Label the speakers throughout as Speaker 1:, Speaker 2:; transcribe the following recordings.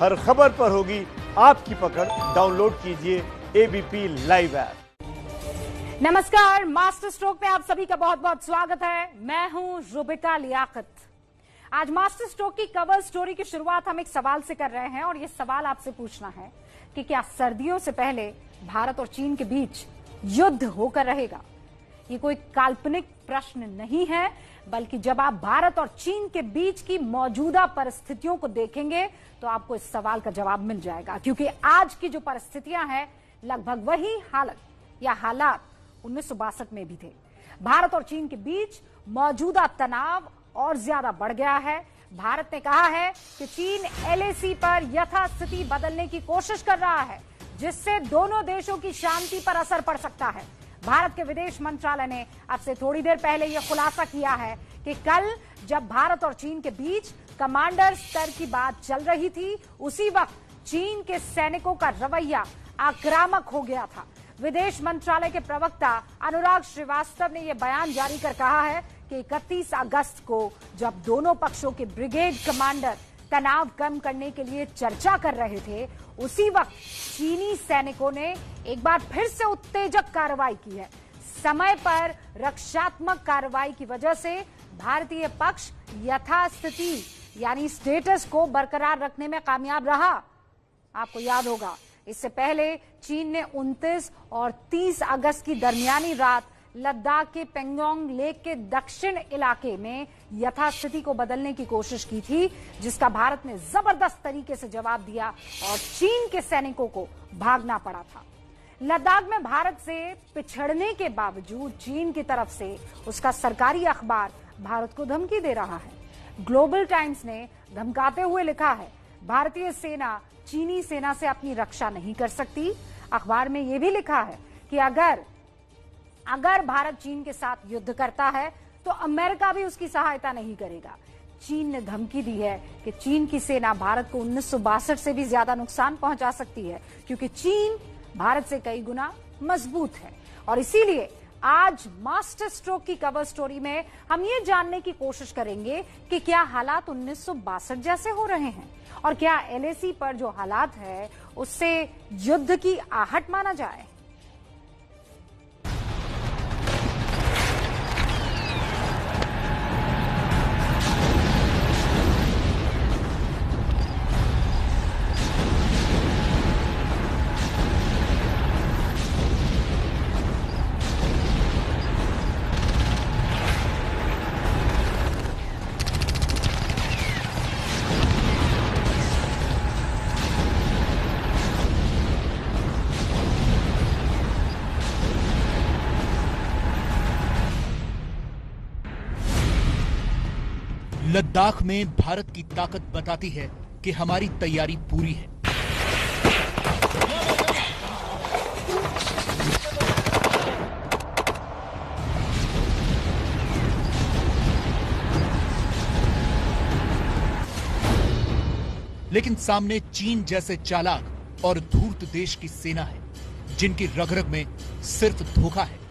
Speaker 1: हर खबर पर होगी आपकी पकड़। डाउनलोड कीजिए एबीपी लाइव ऐप।
Speaker 2: नमस्कार, मास्टर स्ट्रोक में आप सभी का बहुत बहुत स्वागत है। मैं हूं रुबिका लियाकत। आज मास्टर स्ट्रोक की कवर स्टोरी की शुरुआत हम एक सवाल से कर रहे हैं और ये सवाल आपसे पूछना है कि क्या सर्दियों से पहले भारत और चीन के बीच युद्ध होकर रहेगा। ये कोई काल्पनिक प्रश्न नहीं है, बल्कि जब आप भारत और चीन के बीच की मौजूदा परिस्थितियों को देखेंगे तो आपको इस सवाल का जवाब मिल जाएगा। क्योंकि आज की जो परिस्थितियां हैं लगभग वही हालात 1962 में भी थे। भारत और चीन के बीच मौजूदा तनाव और ज्यादा बढ़ गया है। भारत ने कहा है कि चीन एलएसी पर यथास्थिति बदलने की कोशिश कर रहा है, जिससे दोनों देशों की शांति पर असर पड़ सकता है। भारत के विदेश मंत्रालय ने अब से थोड़ी देर पहले यह खुलासा किया है कि कल जब भारत और चीन के बीच कमांडर स्तर की बात चल रही थी, उसी वक्त चीन के सैनिकों का रवैया आक्रामक हो गया था। विदेश मंत्रालय के प्रवक्ता अनुराग श्रीवास्तव ने यह बयान जारी कर कहा है कि 31 अगस्त को जब दोनों पक्षों के ब्रिगेड कमांडर तनाव कम करने के लिए चर्चा कर रहे थे, उसी वक्त चीनी सैनिकों ने एक बार फिर से उत्तेजक कार्रवाई की है। समय पर रक्षात्मक कार्रवाई की वजह से भारतीय पक्ष यथास्थिति यानी स्टेटस को बरकरार रखने में कामयाब रहा। आपको याद होगा, इससे पहले चीन ने 29 और 30 अगस्त की दरमियानी रात लद्दाख के पेंगोंग लेक के दक्षिण इलाके में यथास्थिति को बदलने की कोशिश की थी, जिसका भारत ने जबरदस्त तरीके से जवाब दिया और चीन के सैनिकों को भागना पड़ा था। लद्दाख में भारत से पिछड़ने के बावजूद चीन की तरफ से उसका सरकारी अखबार भारत को धमकी दे रहा है। ग्लोबल टाइम्स ने धमकाते हुए लिखा है, भारतीय सेना चीनी सेना से अपनी रक्षा नहीं कर सकती। अखबार में यह भी लिखा है कि अगर भारत चीन के साथ युद्ध करता है तो अमेरिका भी उसकी सहायता नहीं करेगा। चीन ने धमकी दी है कि चीन की सेना भारत को 1962 से भी ज्यादा नुकसान पहुंचा सकती है, क्योंकि चीन भारत से कई गुना मजबूत है। और इसीलिए आज मास्टर स्ट्रोक की कवर स्टोरी में हम ये जानने की कोशिश करेंगे कि क्या हालात 1962 जैसे हो रहे हैं और क्या एलएसी पर जो हालात है उससे युद्ध की आहट माना जाए।
Speaker 3: लद्दाख में भारत की ताकत बताती है कि हमारी तैयारी पूरी है। लेकिन सामने चीन जैसे चालाक और धूर्त देश की सेना है, जिनकी रग-रग में सिर्फ धोखा है।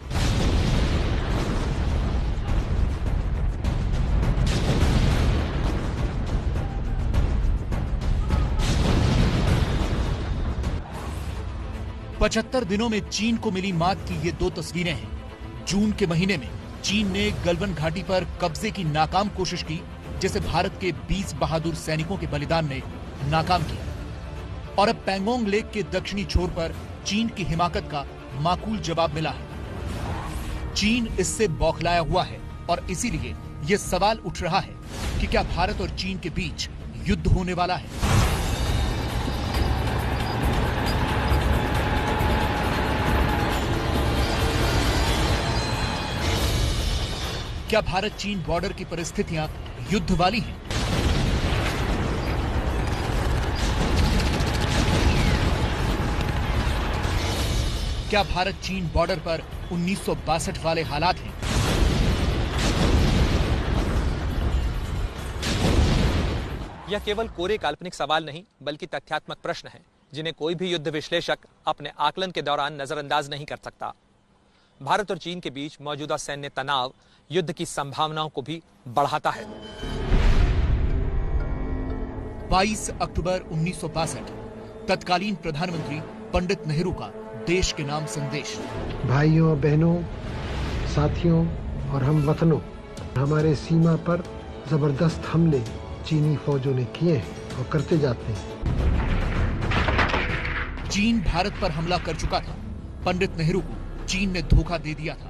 Speaker 3: पचहत्तर दिनों में चीन को मिली मात की ये दो तस्वीरें हैं। जून के महीने में चीन ने गलवान घाटी पर कब्जे की नाकाम कोशिश की, जिसे भारत के 20 बहादुर सैनिकों के बलिदान ने नाकाम किया। और अब पेंगोंग लेक के दक्षिणी छोर पर चीन की हिमाकत का माकूल जवाब मिला है। चीन इससे बौखलाया हुआ है और इसीलिए यह सवाल उठ रहा है कि क्या भारत और चीन के बीच युद्ध होने वाला है। क्या भारत चीन बॉर्डर की परिस्थितियां युद्ध वाली हैं? क्या भारत चीन बॉर्डर पर 1962 वाले हालात हैं?
Speaker 4: यह केवल कोरे काल्पनिक सवाल नहीं, बल्कि तथ्यात्मक प्रश्न है, जिन्हें कोई भी युद्ध विश्लेषक अपने आकलन के दौरान नजरअंदाज नहीं कर सकता। भारत और चीन के बीच मौजूदा सैन्य तनाव युद्ध की संभावनाओं को भी बढ़ाता है।
Speaker 3: 22 अक्टूबर 1962 तत्कालीन प्रधानमंत्री पंडित नेहरू का देश के नाम संदेश।
Speaker 5: भाइयों बहनों साथियों और हम वतनों, हमारे सीमा पर जबरदस्त हमले चीनी फौजों ने किए हैं और करते जाते हैं।
Speaker 3: चीन भारत पर हमला कर चुका था। पंडित नेहरू को चीन ने धोखा दे दिया था।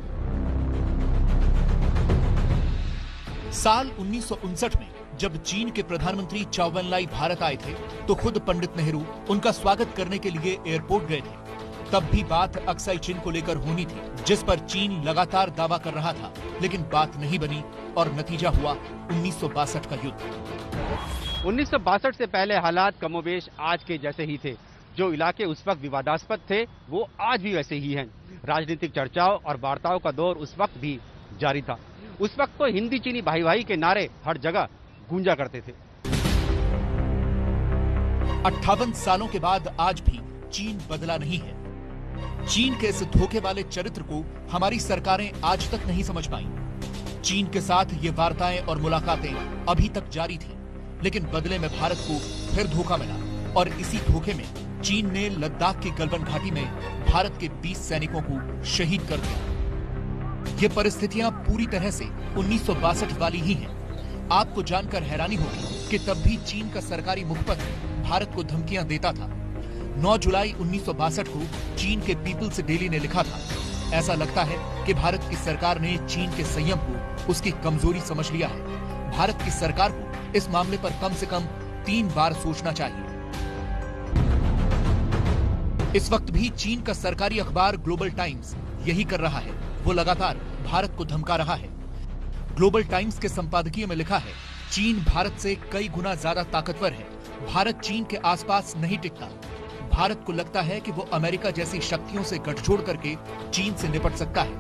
Speaker 3: साल 1959 में जब चीन के प्रधानमंत्री चाउ एन लाई भारत आए थे तो खुद पंडित नेहरू उनका स्वागत करने के लिए एयरपोर्ट गए थे। तब भी बात अक्साई चिन को लेकर होनी थी, जिस पर चीन लगातार दावा कर रहा था, लेकिन बात नहीं बनी और नतीजा हुआ 1962 का युद्ध।
Speaker 6: 1962 से पहले हालात कमोबेश आज के जैसे ही थे। जो इलाके उस वक्त विवादास्पद थे वो आज भी वैसे ही हैं। राजनीतिक चर्चाओं और वार्ताओं का दौर उस वक्त भी जारी था। उस वक्त तो हिंदी चीनी भाई भाई के नारे हर जगह गूंजा करते थे।
Speaker 3: 58 सालों के बाद आज भी चीन बदला नहीं है। चीन के इस धोखे वाले चरित्र को हमारी सरकारें आज तक नहीं समझ पाई। चीन के साथ ये वार्ताएं और मुलाकातें अभी तक जारी थी, लेकिन बदले में भारत को फिर धोखा मिला और इसी धोखे में चीन ने लद्दाख की गलवान घाटी में भारत के 20 सैनिकों को शहीद कर दिया। ये परिस्थितियां पूरी तरह से 1962 वाली ही हैं। आपको जानकर हैरानी होगी कि तब भी चीन का सरकारी मुखपत्र भारत को धमकियां देता था। 9 जुलाई 1962 को चीन के पीपल्स डेली ने लिखा था, ऐसा लगता है कि भारत की सरकार ने चीन के संयम को उसकी कमजोरी समझ लिया है। भारत की सरकार को इस मामले पर कम से कम 3 बार सोचना चाहिए। इस वक्त भी चीन का सरकारी अखबार ग्लोबल टाइम्स यही कर रहा है। वो लगातार भारत को धमका रहा है। ग्लोबल टाइम्स के संपादकीय में लिखा है, चीन भारत से कई गुना ज्यादा ताकतवर है। भारत चीन के आसपास नहीं टिकता। भारत को लगता है कि वो अमेरिका जैसी शक्तियों से गठजोड़ करके चीन से निपट सकता है।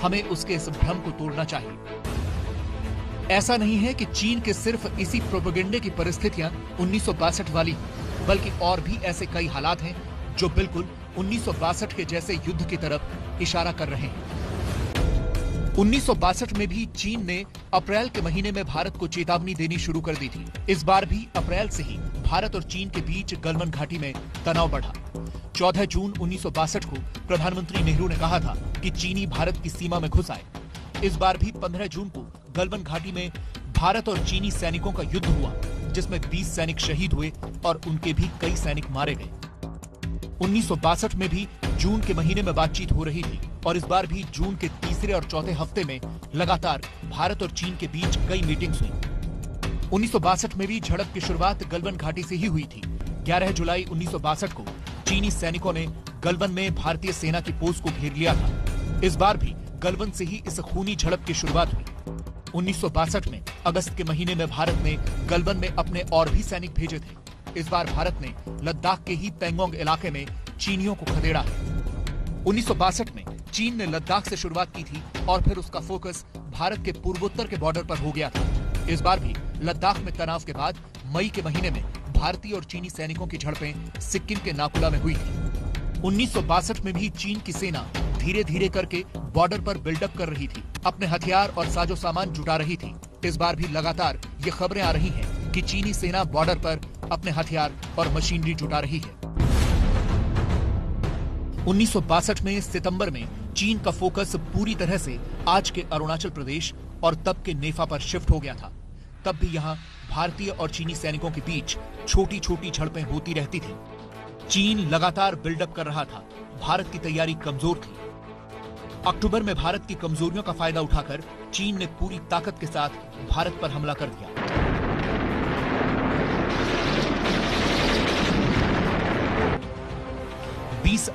Speaker 3: हमें उसके इस भ्रम को तोड़ना चाहिए। ऐसा नहीं है कि चीन के सिर्फ इसी प्रोपेगेंडे की परिस्थितियां 1962 वाली हैं, बल्कि और भी ऐसे कई हालात हैं जो बिल्कुल 1962 के जैसे युद्ध की तरफ इशारा कर रहे हैं। 1962 में भी चीन ने अप्रैल के महीने में भारत को चेतावनी देनी शुरू कर दी थी। इस बार भी अप्रैल से ही भारत और चीन के बीच गलवान घाटी में तनाव बढ़ा। 14 जून 1962 को प्रधानमंत्री नेहरू ने कहा था कि चीनी भारत की सीमा में घुस आए। इस बार भी 15 जून को गलवान घाटी में भारत और चीनी सैनिकों का युद्ध हुआ, जिसमें 20 सैनिक शहीद हुए और उनके भी कई सैनिक मारे गए। 1962 में भी जून के महीने में बातचीत हो रही थी और इस बार भी जून के तीसरे और चौथे हफ्ते में लगातार भारत और चीन के बीच कई मीटिंग्स हुई। 1962 में भी झड़प की शुरुआत गलवान घाटी से ही हुई थी। 11 जुलाई 1962 को चीनी सैनिकों ने गलवान में भारतीय सेना की पोस्ट को घेर लिया था। इस बार भी गलवान से ही इस खूनी झड़प की शुरुआत हुई। 1962 में अगस्त के महीने में भारत ने गलवान में अपने और भी सैनिक भेजे थे। इस बार भारत ने लद्दाख के ही पेंगोंग इलाके में चीनियों को खदेड़ा है। 1962 में चीन ने लद्दाख से शुरुआत की थी और फिर उसका फोकस भारत के पूर्वोत्तर के बॉर्डर पर हो गया था। इस बार भी लद्दाख में तनाव के बाद मई के महीने में भारतीय और चीनी सैनिकों की झड़पें सिक्किम के नाकुला में हुई थी। 1962 में भी चीन की सेना धीरे धीरे करके बॉर्डर पर बिल्डअप कर रही थी, अपने हथियार और साजो सामान जुटा रही थी। इस बार भी लगातार ये खबरें आ रही हैं कि चीनी सेना बॉर्डर पर अपने हथियार और मशीनरी जुटा रही है। 1962 में सितंबर में चीन का फोकस पूरी तरह से आज के अरुणाचल प्रदेश और तब के नेफा पर शिफ्ट हो गया था। तब भी यहाँ भारतीय और चीनी सैनिकों के बीच छोटी छोटी झड़पें होती रहती थी। चीन लगातार बिल्डअप कर रहा था। भारत की तैयारी कमजोर थी। अक्टूबर में भारत की कमजोरियों का फायदा उठाकर चीन ने पूरी ताकत के साथ भारत पर हमला कर दिया।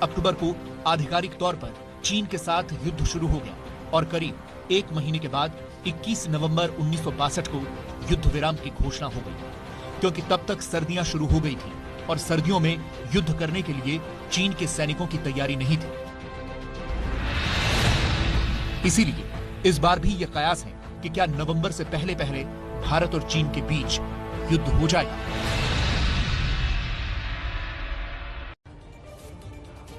Speaker 3: अक्टूबर को आधिकारिक तौर पर चीन के साथ युद्ध शुरू हो गया और करीब 1 महीने के बाद 21 नवंबर 1962 को युद्ध विराम की घोषणा हो गई, क्योंकि तब तक सर्दियां शुरू हो गई थी और सर्दियों में युद्ध करने के लिए चीन के सैनिकों की तैयारी नहीं थी। इसीलिए इस बार भी यह कयास है कि क्या नवंबर से पहले पहले भारत और चीन के बीच युद्ध हो जाएगा।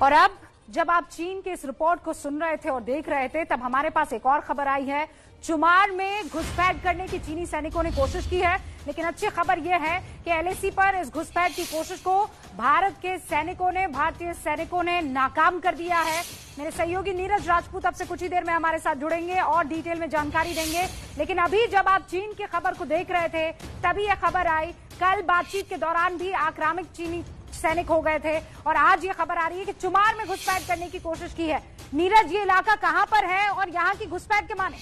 Speaker 2: और अब जब आप चीन के इस रिपोर्ट को सुन रहे थे और देख रहे थे, तब हमारे पास एक और खबर आई है। चुमार में घुसपैठ करने की चीनी सैनिकों ने कोशिश की है, लेकिन अच्छी खबर यह है कि एलएसी पर इस घुसपैठ की कोशिश को भारतीय सैनिकों ने नाकाम कर दिया है। मेरे सहयोगी नीरज राजपूत अब से कुछ ही देर में हमारे साथ जुड़ेंगे और डिटेल में जानकारी देंगे। लेकिन अभी जब आप चीन की खबर को देख रहे थे, तभी यह खबर आई। कल बातचीत के दौरान भी आक्रामक चीनी सैनिक हो गए थे और आज ये खबर आ रही है कि चुमार में घुसपैठ करने की कोशिश की है। नीरज, ये इलाका कहां पर है और यहाँ की घुसपैठ के माने?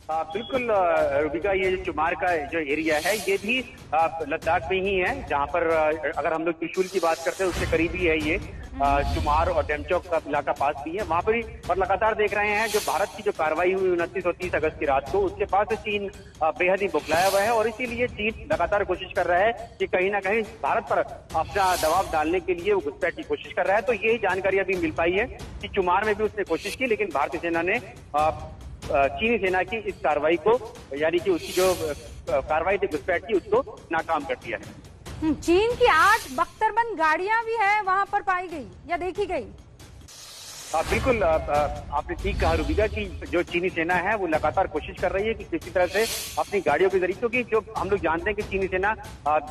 Speaker 6: बिल्कुल रूबिका, ये जो चुमार का जो एरिया है ये भी लद्दाख में ही है, जहाँ पर अगर हम लोग त्रिशूल की बात करते हैं उससे करीब ही है ये। चुमार और डेमचौक का इलाका पास भी है, वहाँ पर ही। और लगातार देख रहे हैं जो भारत की जो कार्रवाई हुई 29 और 30 अगस्त की रात को, उसके बाद से चीन बेहद ही बौखलाया हुआ है और इसीलिए चीन लगातार कोशिश कर रहा है कि कहीं ना कहीं भारत पर अपना दबाव डालने के लिए वो घुसपैठ की कोशिश कर रहा है। तो यही जानकारी अभी मिल पाई है कि चुमार में भी उसने कोशिश की, लेकिन भारतीय सेना ने चीनी सेना की इस कार्रवाई को, यानी कि उसकी जो कार्रवाई थी घुसपैठ की, उसको नाकाम कर दिया है।
Speaker 2: चीन की 8 बख्तरबंद गाड़ियां भी है वहां पर पाई गई या देखी गई?
Speaker 6: बिल्कुल, आपने ठीक कहा रूबिका कि जो चीनी सेना है वो लगातार कोशिश कर रही है कि किसी तरह से अपनी गाड़ियों के जरिए, क्योंकि जो हम लोग जानते हैं कि चीनी सेना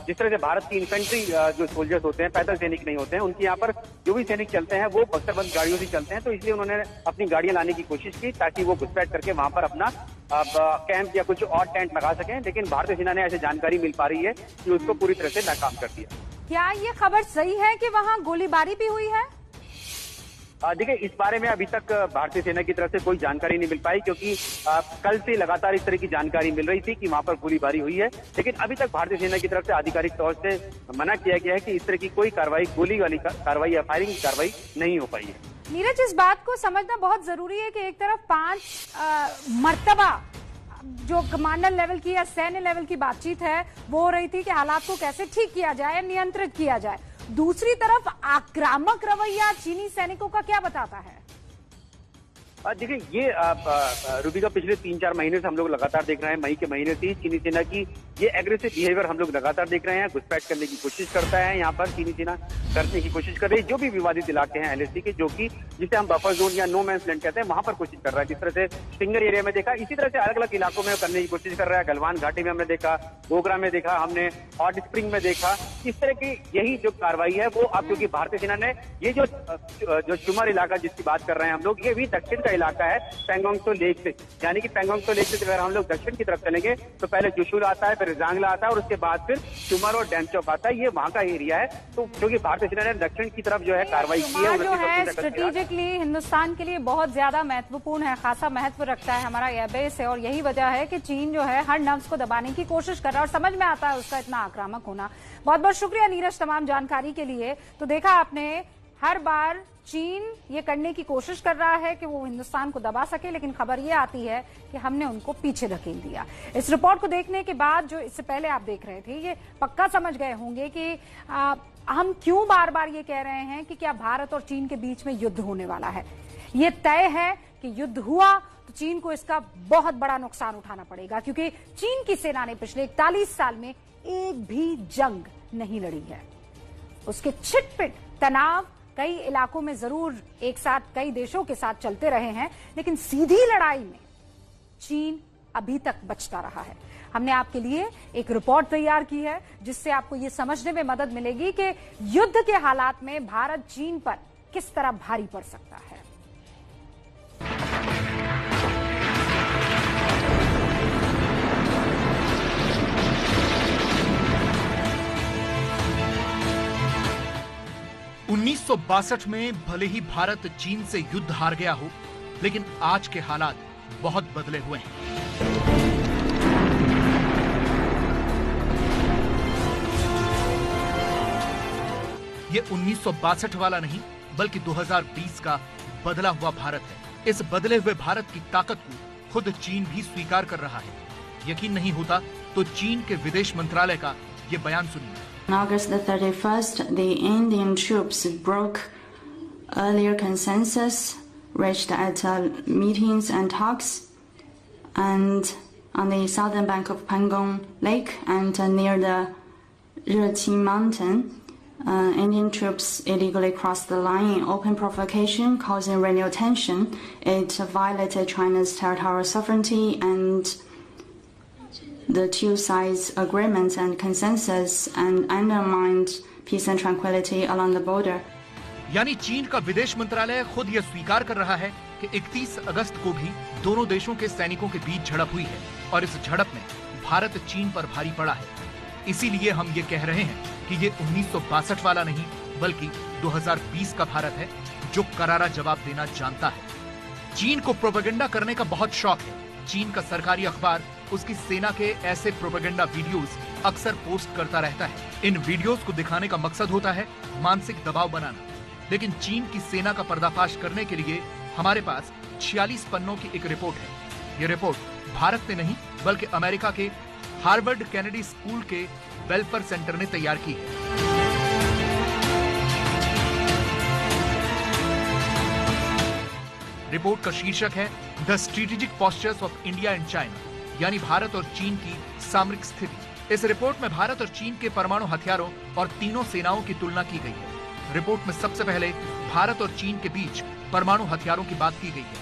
Speaker 6: जिस तरह से भारत की इन्फेंट्री जो सोल्जर्स होते हैं, पैदल सैनिक नहीं होते हैं, उनके यहाँ पर जो भी सैनिक चलते हैं वो बख्तरबंद गाड़ियों से चलते हैं। तो इसलिए उन्होंने अपनी गाड़ियां लाने की कोशिश की ताकि वो घुसपैठ करके वहां पर अपना कैंप या कुछ और टेंट लगा सकें, लेकिन भारतीय सेना ने ऐसी जानकारी मिल पा रही है कि उसको पूरी तरह से नाकाम कर दिया।
Speaker 2: क्या ये खबर सही है कि वहां गोलीबारी भी हुई है?
Speaker 6: देखिए, इस बारे में अभी तक भारतीय सेना की तरफ से कोई जानकारी नहीं मिल पाई, क्योंकि कल से लगातार इस तरह की जानकारी मिल रही थी कि वहां पर गोलीबारी हुई है, लेकिन अभी तक भारतीय सेना की तरफ से आधिकारिक तौर से मना किया गया है कि इस तरह की कोई कार्रवाई, गोली वाली कार्रवाई या फायरिंग की कार्रवाई नहीं हो पाई है।
Speaker 2: नीरज, इस बात को समझना बहुत जरूरी है कि एक तरफ 5 मर्तबा जो कमांडर लेवल की या सैन्य लेवल की बातचीत है वो हो रही थी कि हालात को कैसे ठीक किया जाए, नियंत्रित किया जाए। दूसरी तरफ आक्रामक रवैया चीनी सैनिकों का क्या बताता है?
Speaker 6: देखिए, ये रूबिका पिछले 3-4 महीने से हम लोग लगातार देख रहे हैं। मई के महीने से चीनी सेना की ये एग्रेसिव बिहेवियर हम लोग लगातार देख रहे हैं। घुसपैठ करने की कोशिश करता है, यहाँ पर चीनी सेना करने की कोशिश कर रही है। जो भी विवादित इलाके हैं एलएसी के, जो कि जिसे हम बफर जोन या नो मैंस लैंड कहते हैं, वहां पर कोशिश कर रहा है। जिस तरह से स्टिंगर एरिया में देखा, इसी तरह से अलग अलग इलाकों में करने की कोशिश कर रहा है। गलवान घाटी में हमने देखा, गोगरा में देखा, हमने हॉट स्प्रिंग में देखा। इस तरह की यही जो कार्रवाई है वो अब, क्योंकि भारतीय सेना ने ये जो चुमार इलाका जिसकी बात कर रहे हैं हम लोग, ये भी दक्षिण का इलाका है पेंगोंग त्सो लेक से, यानी कि पेंगोंग त्सो लेक से अगर हम लोग दक्षिण की तरफ चलेंगे तो पहले चुशूल आता है, फिर जांगला आता है और उसके बाद फिर चुमार और डेमचौक आता है। ये वहां का एरिया है। तो क्योंकि भारतीय सेना ने दक्षिण की तरफ जो है कार्रवाई की है,
Speaker 2: जो है स्ट्रेटेजिकली हिंदुस्तान के लिए बहुत ज्यादा महत्वपूर्ण है, खासा महत्व रखता है, हमारा एयरबेस है। और यही वजह है कि चीन जो है हर नब्ज को दबाने की कोशिश कर रहा है और समझ में आता है उसका इतना आक्रामक होना। बहुत बहुत शुक्रिया नीरज तमाम जानकारी के लिए। तो देखा आपने, हर बार चीन ये करने की कोशिश कर रहा है कि वो हिंदुस्तान को दबा सके, लेकिन खबर ये आती है कि हमने उनको पीछे धकेल दिया। इस रिपोर्ट को देखने के बाद, जो इससे पहले आप देख रहे थे, ये पक्का समझ गए होंगे कि हम क्यों बार बार ये कह रहे हैं कि क्या भारत और चीन के बीच में युद्ध होने वाला है। ये तय है कि युद्ध हुआ तो चीन को इसका बहुत बड़ा नुकसान उठाना पड़ेगा, क्योंकि चीन की सेना ने पिछले 41 साल में एक भी जंग नहीं लड़ी है। उसके छिटपिट तनाव कई इलाकों में जरूर एक साथ कई देशों के साथ चलते रहे हैं, लेकिन सीधी लड़ाई में चीन अभी तक बचता रहा है। हमने आपके लिए एक रिपोर्ट तैयार की है जिससे आपको यह समझने में मदद मिलेगी कि युद्ध के हालात में भारत चीन पर किस तरह भारी पड़ सकता है।
Speaker 3: उन्नीस 1962 में भले ही भारत चीन से युद्ध हार गया हो, लेकिन आज के हालात बहुत बदले हुए हैं। ये 1962 वाला नहीं, बल्कि 2020 का बदला हुआ भारत है। इस बदले हुए भारत की ताकत को खुद चीन भी स्वीकार कर रहा है। यकीन नहीं होता तो चीन के विदेश मंत्रालय का ये बयान सुनिए।
Speaker 7: On August the 31st, the Indian troops broke earlier consensus reached at meetings and talks, and on the southern bank of Pangong Lake and near the Reqi Mountain, Indian troops illegally crossed the line in open provocation, causing renewed tension. It violated China's territorial sovereignty and the two sides' agreements and consensus, and undermined peace and tranquility along the border.
Speaker 3: यानी चीन का विदेश मंत्रालय खुद यह स्वीकार कर रहा है कि 31 अगस्त को भी दोनों देशों के सैनिकों के बीच झड़प हुई है और इस झड़प में भारत चीन पर भारी पड़ा है। इसीलिए हम ये कह रहे हैं कि ये 1962 वाला नहीं बल्कि 2020 का भारत है जो करारा जवाब देना जानता है। चीन को प्रोपेगेंडा करने का बहुत शौक है। चीन का सरकारी अखबार उसकी सेना के ऐसे प्रोपेगेंडा वीडियोस अक्सर पोस्ट करता रहता है। इन वीडियोस को दिखाने का मकसद होता है मानसिक दबाव बनाना। लेकिन चीन की सेना का पर्दाफाश करने के लिए हमारे पास 46 पन्नों की एक रिपोर्ट है। ये रिपोर्ट भारत ने नहीं बल्कि अमेरिका के हार्वर्ड कैनेडी स्कूल के वेलफेयर सेंटर ने तैयार की है। रिपोर्ट का शीर्षक है the strategic postures of India and China, यानी भारत और चीन की सामरिक स्थिति। इस रिपोर्ट में भारत और चीन के परमाणु हथियारों और तीनों सेनाओं की तुलना की गई है। रिपोर्ट में सबसे पहले भारत और चीन के बीच परमाणु हथियारों की बात की गई है।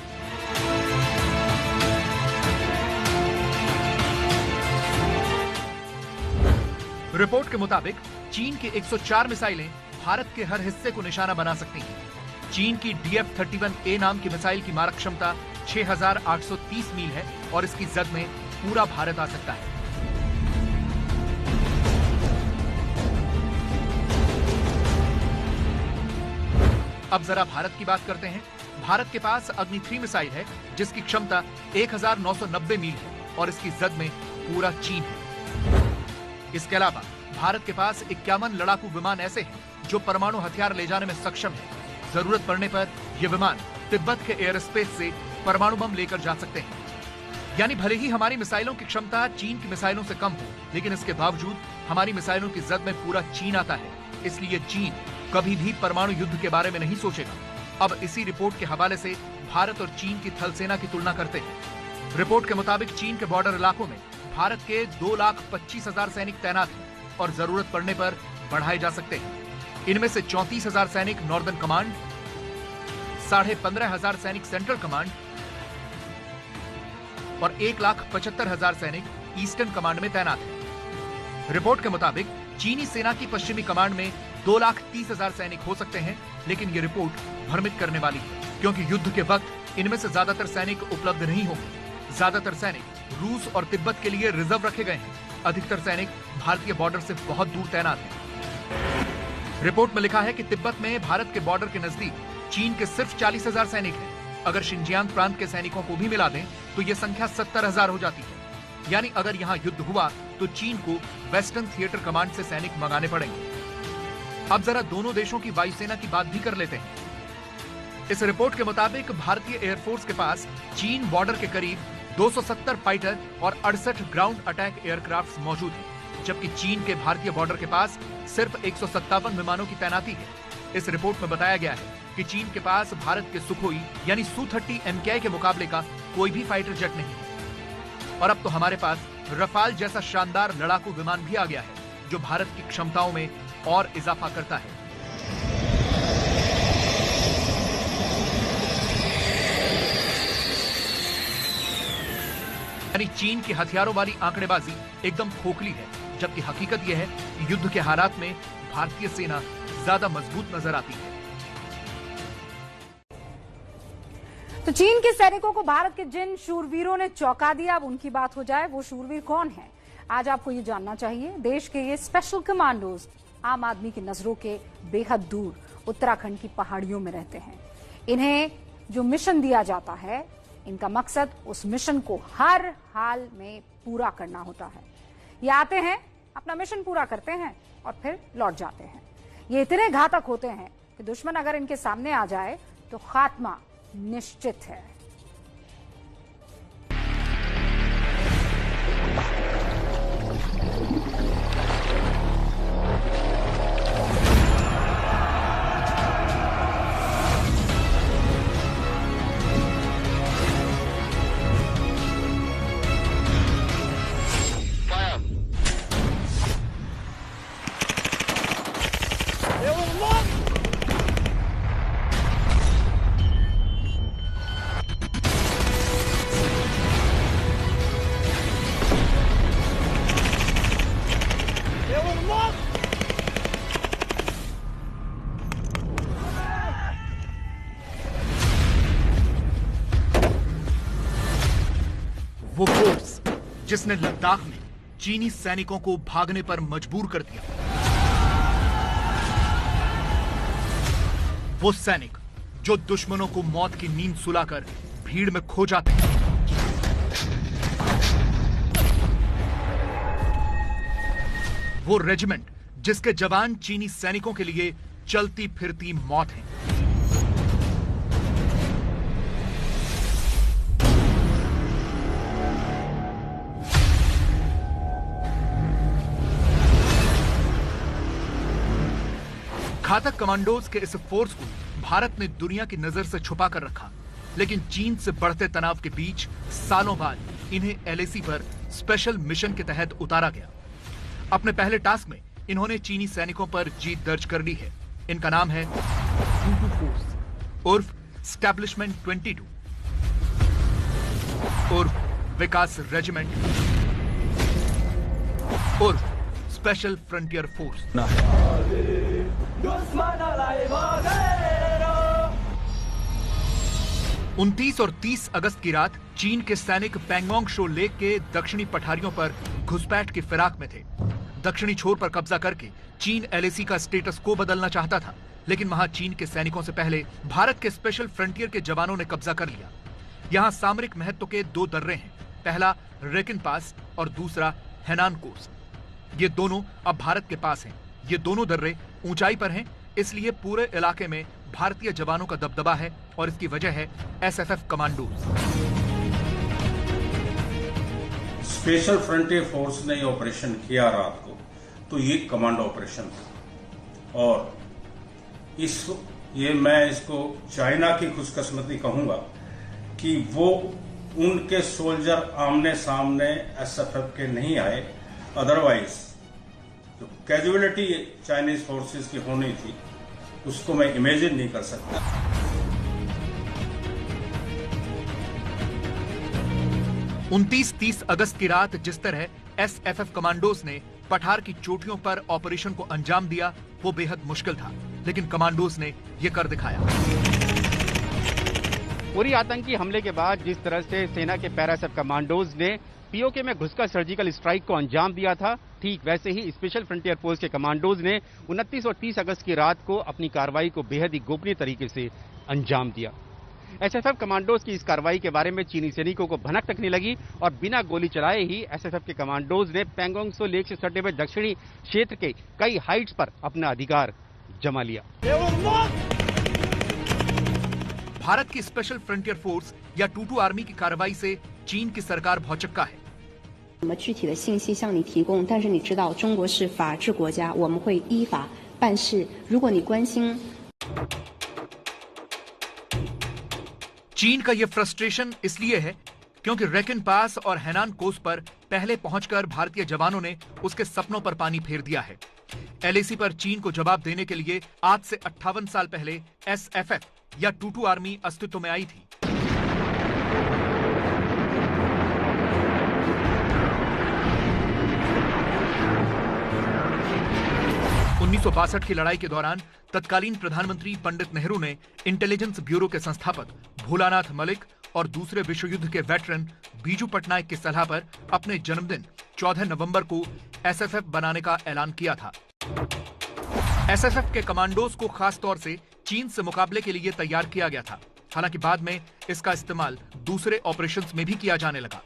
Speaker 3: रिपोर्ट के मुताबिक चीन की 104 मिसाइलें भारत के हर हिस्से को निशाना बना सकती हैं। चीन की DF-31A नाम की मिसाइल की मारक क्षमता 6,830 मील है और इसकी जद में पूरा भारत आ सकता है। अब जरा भारत की बात करते हैं। भारत के पास अग्नि 3 मिसाइल है जिसकी क्षमता 1,990 मील है और इसकी जद में पूरा चीन है। इसके अलावा भारत के पास 51 लड़ाकू विमान ऐसे हैं जो परमाणु हथियार ले जाने में सक्षम है। जरूरत पड़ने पर ये विमान तिब्बत के एयर स्पेस से परमाणु बम लेकर जा सकते हैं। यानी भले ही हमारी मिसाइलों की क्षमता चीन की मिसाइलों से कम हो, लेकिन इसके बावजूद हमारी मिसाइलों की जद में पूरा चीन आता है। इसलिए चीन कभी भी परमाणु युद्ध के बारे में नहीं सोचेगा। अब इसी रिपोर्ट के हवाले से भारत और चीन की थल सेना की तुलना करते हैं। रिपोर्ट के मुताबिक चीन के बॉर्डर इलाकों में भारत के 2,25,000 सैनिक तैनात हैं और जरूरत पड़ने पर बढ़ाए जा सकते हैं। इनमें से 34,000 सैनिक नॉर्दर्न कमांड, 15,500 सैनिक सेंट्रल कमांड और 1,75,000 सैनिक ईस्टर्न कमांड में तैनात हैं। रिपोर्ट के मुताबिक चीनी सेना की पश्चिमी कमांड में 2,30,000 सैनिक हो सकते हैं, लेकिन ये रिपोर्ट भ्रमित करने वाली है क्योंकि युद्ध के वक्त इनमें से ज्यादातर सैनिक उपलब्ध नहीं होंगे। ज्यादातर सैनिक रूस और तिब्बत के लिए रिजर्व रखे गए हैं। अधिकतर सैनिक भारतीय बॉर्डर से बहुत दूर तैनात हैं। रिपोर्ट में लिखा है कि तिब्बत में भारत के बॉर्डर के नजदीक चीन के सिर्फ 40,000 सैनिक हैं। अगर शिनजियांग प्रांत के सैनिकों को भी मिला दें तो ये संख्या 70,000 हो जाती है। यानी अगर यहाँ युद्ध हुआ तो चीन को वेस्टर्न थिएटर कमांड से सैनिक मंगाने पड़ेंगे। अब जरा दोनों देशों की वायुसेना की बात भी कर लेते हैं। इस रिपोर्ट के मुताबिक भारतीय एयरफोर्स के पास चीन बॉर्डर के करीब 270 फाइटर और 68 ग्राउंड अटैक एयरक्राफ्ट मौजूद हैं, जबकि चीन के भारतीय बॉर्डर के पास सिर्फ 157 विमानों की तैनाती है। इस रिपोर्ट में बताया गया है कि चीन के पास भारत के सुखोई यानी Su-30 MKI के मुकाबले का कोई भी फाइटर जेट नहीं है। और अब तो हमारे पास रफाल जैसा शानदार लड़ाकू विमान भी आ गया है जो भारत की क्षमताओं में और इजाफा करता है। यानी चीन की हथियारों वाली आंकड़ेबाजी एकदम खोखली है, जबकि हकीकत यह है कि युद्ध के हालात में भारतीय सेना ज्यादा मजबूत नजर आती है।
Speaker 2: तो चीन के सैनिकों को भारत के जिन शूरवीरों ने चौंका दिया, अब उनकी बात हो जाए। वो शूरवीर कौन है, आज आपको ये जानना चाहिए। देश के ये स्पेशल कमांडोज आम आदमी की नजरों के बेहद दूर उत्तराखंड की पहाड़ियों में रहते हैं। इन्हें जो मिशन दिया जाता है, इनका मकसद उस मिशन को हर हाल में पूरा करना होता है। ये आते हैं, अपना मिशन पूरा करते हैं और फिर लौट जाते हैं। ये इतने घातक होते हैं कि दुश्मन अगर इनके सामने आ जाए तो खात्मा निश्चित है।
Speaker 3: वो फोर्स जिसने लद्दाख में चीनी सैनिकों को भागने पर मजबूर कर दिया, वो सैनिक जो दुश्मनों को मौत की नींद सुलाकर भीड़ में खो जाते हैं, वो रेजिमेंट जिसके जवान चीनी सैनिकों के लिए चलती फिरती मौत हैं। घातक कमांडोज के इस फोर्स को भारत ने दुनिया की नजर से छुपा कर रखा, लेकिन चीन से बढ़ते तनाव के बीच सालों बाद इन्हें एलएसी पर स्पेशल मिशन के तहत उतारा गया। अपने पहले टास्क में इन्होंने चीनी सैनिकों पर जीत दर्ज कर ली है। इनका नाम है टूटू फोर्स उर्फ स्टैब्लिशमेंट 22 उर्फ विकास रेजिमेंट उर्फ स्पेशल फ्रंटियर फोर्स। 29 और 30 अगस्त की रात चीन के सैनिक पैंगोंग शो लेक के दक्षिणी पठारियों पर घुसपैठ की फिराक में थे। दक्षिणी छोर पर कब्जा करके चीन एलएसी का स्टेटस को बदलना चाहता था, लेकिन वहां चीन के सैनिकों से पहले भारत के स्पेशल फ्रंटियर के जवानों ने कब्जा कर लिया। यहां सामरिक महत्व के दो दर्रे हैं, पहला रेकिन पास और दूसरा हेनान कोस। ये दोनों अब भारत के पास हैं। ये दोनों दर्रे ऊंचाई पर हैं, इसलिए पूरे इलाके में भारतीय जवानों का दबदबा है और इसकी वजह है SFF commandos.
Speaker 8: Special frontier force ने ये ऑपरेशन किया रात को, तो ये कमांडो ऑपरेशन था और मैं इसको चाइना की खुशकिस्मती कहूंगा कि वो उनके सोल्जर आमने सामने एसएफएफ के नहीं आए। अदरवाइज जो कैजुअलिटी चाइनीज फोर्सेस की होनी थी उसको मैं इमेजिन नहीं कर सकता।
Speaker 3: उनतीस 30 अगस्त की रात जिस तरह एसएफएफ कमांडोज ने पठार की चोटियों पर ऑपरेशन को अंजाम दिया, वो बेहद मुश्किल था, लेकिन कमांडोज ने ये कर दिखाया।
Speaker 6: उरी आतंकी हमले के बाद जिस तरह से सेना के पैराएसएफ कमांडोज ने पीओके में घुसकर सर्जिकल स्ट्राइक को अंजाम दिया था, ठीक वैसे ही स्पेशल फ्रंटियर फोर्स के कमांडोज ने 29 और 30 अगस्त की रात को अपनी कार्रवाई को बेहद ही गोपनीय तरीके से अंजाम दिया। एसएफएफ कमांडोज की इस कार्रवाई के बारे में चीनी सैनिकों को भनक तक नहीं लगी और बिना गोली चलाए ही एसएफएफ के कमांडोज ने पैंगोंग सो लेक से सटे हुए दक्षिणी क्षेत्र के कई हाइट्स पर अपना अधिकार जमा लिया।
Speaker 3: भारत की स्पेशल फ्रंटियर फोर्स या टूटू आर्मी की कार्रवाई से चीन की सरकार भौचक्का है।
Speaker 9: 什么具体的信息向你提供，但是你知道中国是法治国家，我们会依法办事。如果你关心
Speaker 3: चीन का यह फ्रस्ट्रेशन इसलिए है क्योंकि रेकिन पास और हेनान कोस पर पहले पहुंचकर भारतीय जवानों ने उसके सपनों पर पानी फेर दिया है। एलएसी पर चीन को जवाब देने के लिए आज से 58 साल पहले एसएफएफ या टूटू आर्मी अस्तित्व में आई थी। 1962 की लड़ाई के दौरान तत्कालीन प्रधानमंत्री पंडित नेहरू ने इंटेलिजेंस ब्यूरो के संस्थापक भोलानाथ मलिक और दूसरे विश्व युद्ध के वेटरन बीजू पटनायक की सलाह पर अपने जन्मदिन 14 नवंबर को एसएफएफ बनाने का ऐलान किया था। एसएफएफ के कमांडोज को खास तौर से चीन से मुकाबले के लिए तैयार किया गया था। हालांकि बाद में इसका इस्तेमाल दूसरे ऑपरेशंस में भी किया जाने लगा।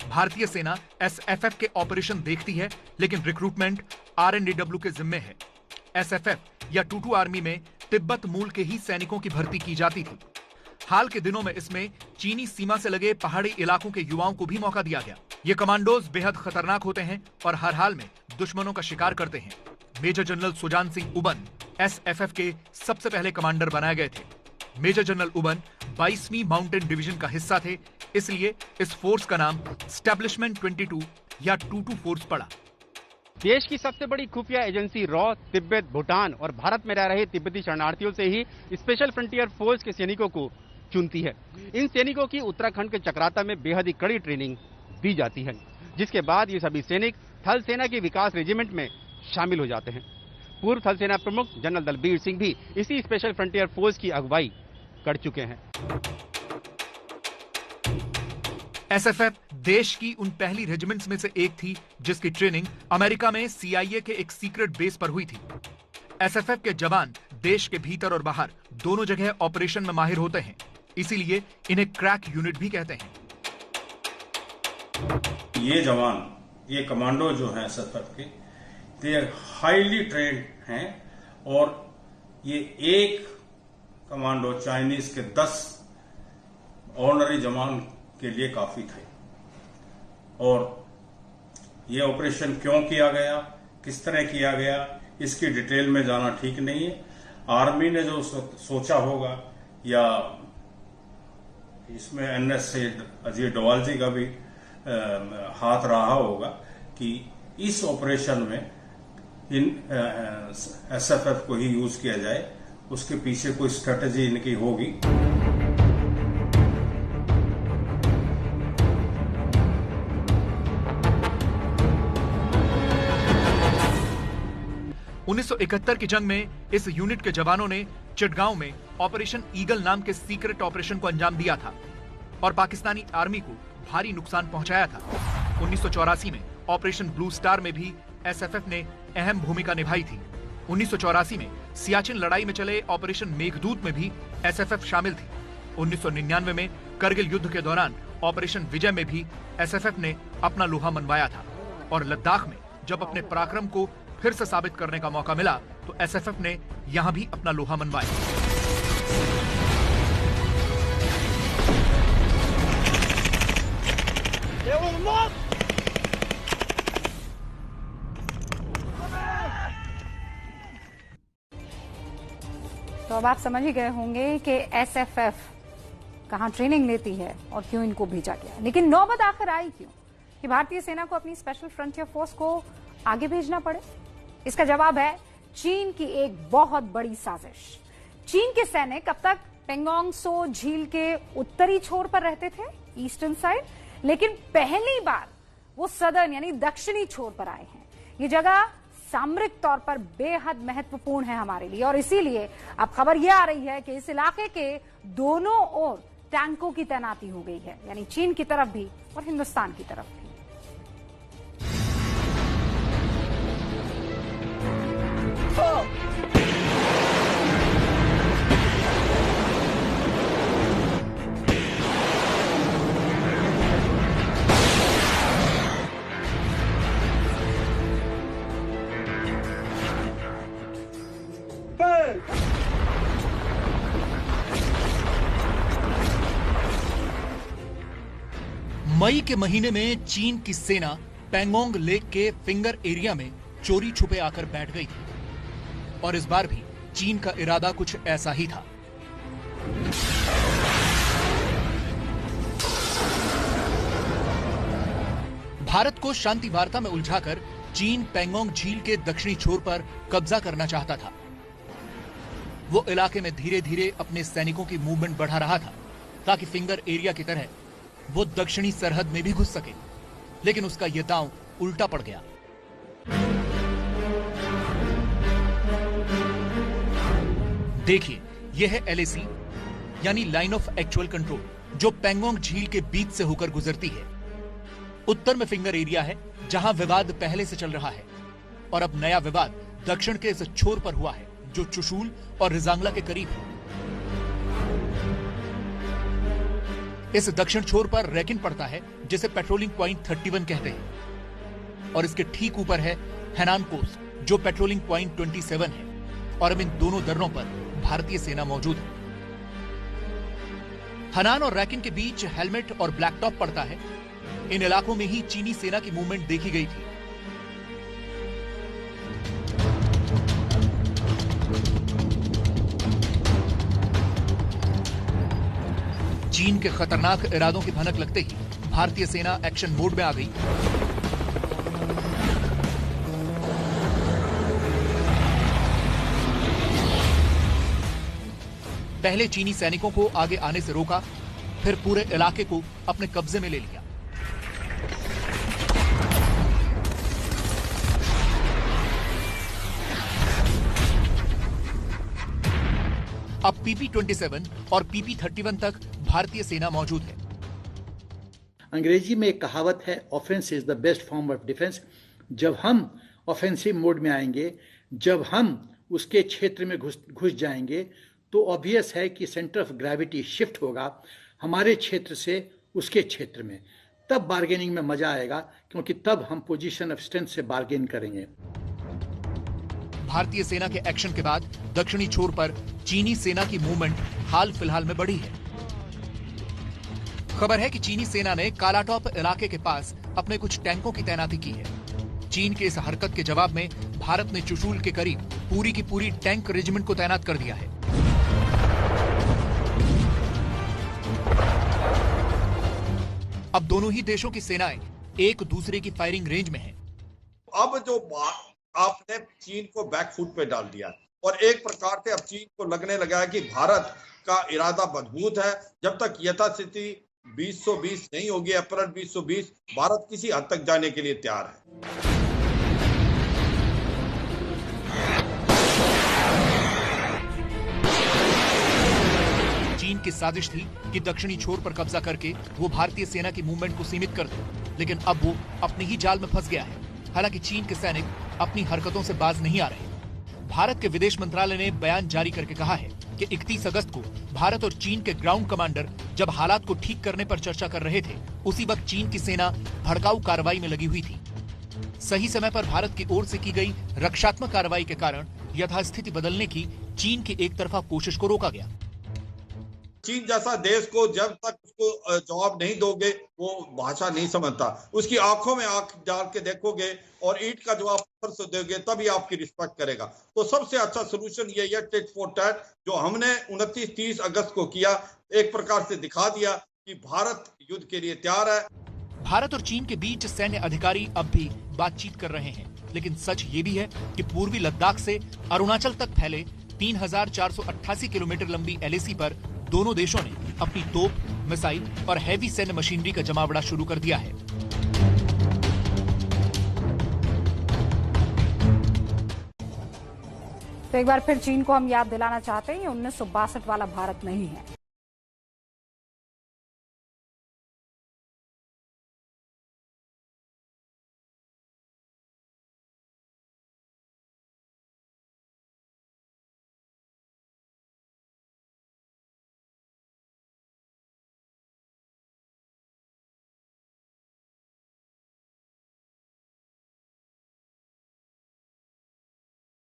Speaker 3: भारतीय सेना एसएफएफ के ऑपरेशन देखती है, लेकिन रिक्रूटमेंट आरएनडब्ल्यू के जिम्मे है। एसएफएफ या टूटू आर्मी में तिब्बत मूल के ही सैनिकों की भर्ती की जाती थी। हाल के दिनों में इसमें चीनी सीमा से लगे पहाड़ी इलाकों के युवाओं को भी मौका दिया गया। ये कमांडोज बेहद खतरनाक होते हैं और हर हाल में दुश्मनों का शिकार करते हैं। Major general Sujan Singh Uban SFF के सबसे पहले कमांडर बनाए गए थे। मेजर जनरल उबन 22वीं माउंटेन डिवीजन का हिस्सा थे, इसलिए इस फोर्स का नाम स्टैब्लिशमेंट 22 या टूटू फोर्स पड़ा।
Speaker 6: देश की सबसे बड़ी खुफिया एजेंसी रॉ तिब्बत, भूटान और भारत में रह रहे तिब्बती शरणार्थियों से ही स्पेशल फ्रंटियर फोर्स के सैनिकों को चुनती है। इन सैनिकों की उत्तराखंड के चक्राता में बेहद ही कड़ी ट्रेनिंग दी जाती है, जिसके बाद ये सभी सैनिक थल सेना के विकास रेजिमेंट में शामिल हो जाते हैं। पूर्व थल सेना प्रमुख जनरल दलबीर सिंह भी इसी स्पेशल फ्रंटियर फोर्स की अगुवाई कर चुके हैं।
Speaker 3: एसएफएफ देश की उन पहली रेजिमेंट्स में से एक थी जिसकी ट्रेनिंग अमेरिका में सीआईए के एक सीक्रेट बेस पर हुई थी। एसएफएफ के जवान देश के भीतर और बाहर दोनों जगह ऑपरेशन में माहिर होते हैं, इसीलिए इन्हें क्रैक यूनिट भी कहते हैं।
Speaker 8: ये जवान, ये कमांडो जो हैं एसएफएफ के, दे हाईली ट्रेंड हैं और ये एक कमांडो चाइनीज के 10 ऑर्डिनरी जवान के लिए काफी थे। और ये ऑपरेशन क्यों किया गया, किस तरह किया गया, इसकी डिटेल में जाना ठीक नहीं है। आर्मी ने जो सोचा होगा या इसमें एनएसए अजय डोवाल जी का भी हाथ रहा होगा कि इस ऑपरेशन में इन एसएफएफ को ही यूज किया जाए, उसके पीछे कोई स्ट्रेटेजी इनकी होगी।
Speaker 3: उन्नीस 1971 की जंग में इस यूनिट के जवानों ने चिटगांव में ऑपरेशन ईगल नाम के सीक्रेट ऑपरेशन को अंजाम दिया था और पाकिस्तानी आर्मी को भारी नुकसान पहुंचाया था। 1984 में ऑपरेशन ब्लू स्टार में भी एसएफएफ ने अहम भूमिका निभाई थी। 1984 में सियाचिन लड़ाई में चले ऑपरेशन मेघदूत में भी एसएफएफ शामिल थी। 1999 में करगिल युद्ध के दौरान ऑपरेशन विजय में भी एसएफएफ ने अपना लोहा मनवाया था और लद्दाख में जब अपने पराक्रम को फिर से साबित करने का मौका मिला तो एसएफएफ ने यहां भी अपना लोहा मनवाया।
Speaker 2: तो अब आप समझ ही गए होंगे कि एसएफएफ कहां ट्रेनिंग लेती है और क्यों इनको भेजा गया। लेकिन नौबत आखिर आई क्यों कि भारतीय सेना को अपनी स्पेशल फ्रंटियर फोर्स को आगे भेजना पड़े? इसका जवाब है चीन की एक बहुत बड़ी साजिश। चीन के सैनिक अब तक पेंगोंग सो झील के उत्तरी छोर पर रहते थे, ईस्टर्न साइड, लेकिन पहली बार वो सदर्न यानी दक्षिणी छोर पर आए हैं। ये जगह सामरिक तौर पर बेहद महत्वपूर्ण है हमारे लिए और इसीलिए अब खबर यह आ रही है कि इस इलाके के दोनों ओर टैंकों की तैनाती हो गई है, यानी चीन की तरफ भी और हिंदुस्तान की तरफ भी।
Speaker 3: मई के महीने में चीन की सेना पेंगोंग लेक के फिंगर एरिया में चोरी छुपे आकर बैठ गई थी और इस बार भी चीन का इरादा कुछ ऐसा ही था। भारत को शांति वार्ता में उलझाकर चीन पेंगोंग झील के दक्षिणी छोर पर कब्जा करना चाहता था। वो इलाके में धीरे धीरे अपने सैनिकों की मूवमेंट बढ़ा रहा था ताकि फिंगर एरिया की तरह वो दक्षिणी सरहद में भी घुस सके, लेकिन उसका यह दांव उल्टा पड़ गया। देखिए, यह है एलएसी यानी लाइन ऑफ एक्चुअल कंट्रोल, जो पेंगोंग झील के बीच से होकर गुजरती है। उत्तर में फिंगर एरिया है जहां विवाद पहले से चल रहा है और अब नया विवाद दक्षिण के इस छोर पर हुआ है जो चुशूल और रिजांगला के करीब है। इस दक्षिण छोर पर रैकिन पड़ता है जिसे पेट्रोलिंग पॉइंट 31 कहते हैं और इसके ठीक ऊपर है हेनान पोस्ट जो पेट्रोलिंग पॉइंट 27 है और अब इन दोनों दर्रों पर भारतीय सेना मौजूद है। हेनान और रैकिन के बीच हेलमेट और ब्लैक टॉप पड़ता है। इन इलाकों में ही चीनी सेना की मूवमेंट देखी गई थी। चीन के खतरनाक इरादों की भनक लगते ही भारतीय सेना एक्शन मोड में आ गई। पहले चीनी सैनिकों को आगे आने से रोका, फिर पूरे इलाके को अपने कब्जे में ले लिया। अब PP-27 और PP-31 तक भारतीय सेना मौजूद है।
Speaker 10: अंग्रेजी में एक कहावत है, offence is the best form of defence. जब हम ऑफेंसिव मोड में आएंगे, जब हम उसके क्षेत्र में घुस जाएंगे, तो ऑब्वियस है कि सेंटर ऑफ ग्रेविटी शिफ्ट होगा हमारे क्षेत्र से उसके क्षेत्र में। तब बार्गेनिंग में मजा आएगा, क्योंकि तब हम पोजीशन ऑफ स्ट्रेंथ से बार्गेन करेंगे।
Speaker 3: भारतीय सेना के एक्शन के बाद दक्षिणी छोर पर चीनी सेना की मूवमेंट हाल फिलहाल में बढ़ी है। खबर है कि चीनी सेना ने कालाटॉप इलाके के पास अपने कुछ टैंकों की तैनाती की है। चीन के इस हरकत के जवाब में भारत ने चुशूल के करीब पूरी की पूरी टैंक रेजिमेंट को तैनात कर दिया है। अब दोनों ही देशों की सेनाएं एक दूसरे की फायरिंग रेंज में हैं।
Speaker 11: अब जो आपने चीन को बैकफुट पे डाल दिया और एक प्रकार से अब चीन को लगने लगा है कि भारत का इरादा मजबूत है। जब तक यथास्थिति 2020 नहीं होगी, अप्रैल 2020, भारत किसी हद तक जाने के लिए तैयार है।
Speaker 3: चीन की साजिश थी कि दक्षिणी छोर पर कब्जा करके वो भारतीय सेना की मूवमेंट को सीमित कर दे, लेकिन अब वो अपने ही जाल में फंस गया है। हालांकि चीन के सैनिक अपनी हरकतों से बाज नहीं आ रहे। भारत के विदेश मंत्रालय ने बयान जारी करके कहा है कि 31 अगस्त को भारत और चीन के ग्राउंड कमांडर जब हालात को ठीक करने पर चर्चा कर रहे थे, उसी वक्त चीन की सेना भड़काऊ कार्रवाई में लगी हुई थी। सही समय पर भारत की ओर से की गई रक्षात्मक कार्रवाई के कारण यथास्थिति बदलने की चीन की एक तरफा कोशिश को रोका गया।
Speaker 11: चीन जैसा देश को जब तक उसको जवाब नहीं दोगे, वो भाषा नहीं समझता। उसकी आंखों में आंख डाल के देखोगे और ईंट का जवाब पत्थर से दोगे, तभी आपकी रिस्पेक्ट करेगा। तो सबसे अच्छा सोल्यूशन ये है टिट फॉर टैट, जो हमने 29-30 अगस्त को किया। एक प्रकार से दिखा दिया कि भारत युद्ध के लिए तैयार है।
Speaker 3: भारत और चीन के बीच सैन्य अधिकारी अब भी बातचीत कर रहे हैं, लेकिन सच ये भी है कि पूर्वी लद्दाख से अरुणाचल तक फैले 3488 किलोमीटर लंबी LAC पर दोनों देशों ने अपनी तोप, मिसाइल और हैवी सैन्य मशीनरी का जमावड़ा शुरू कर दिया है।
Speaker 2: तो एक बार फिर चीन को हम याद दिलाना चाहते हैं, ये 1962 वाला भारत नहीं है।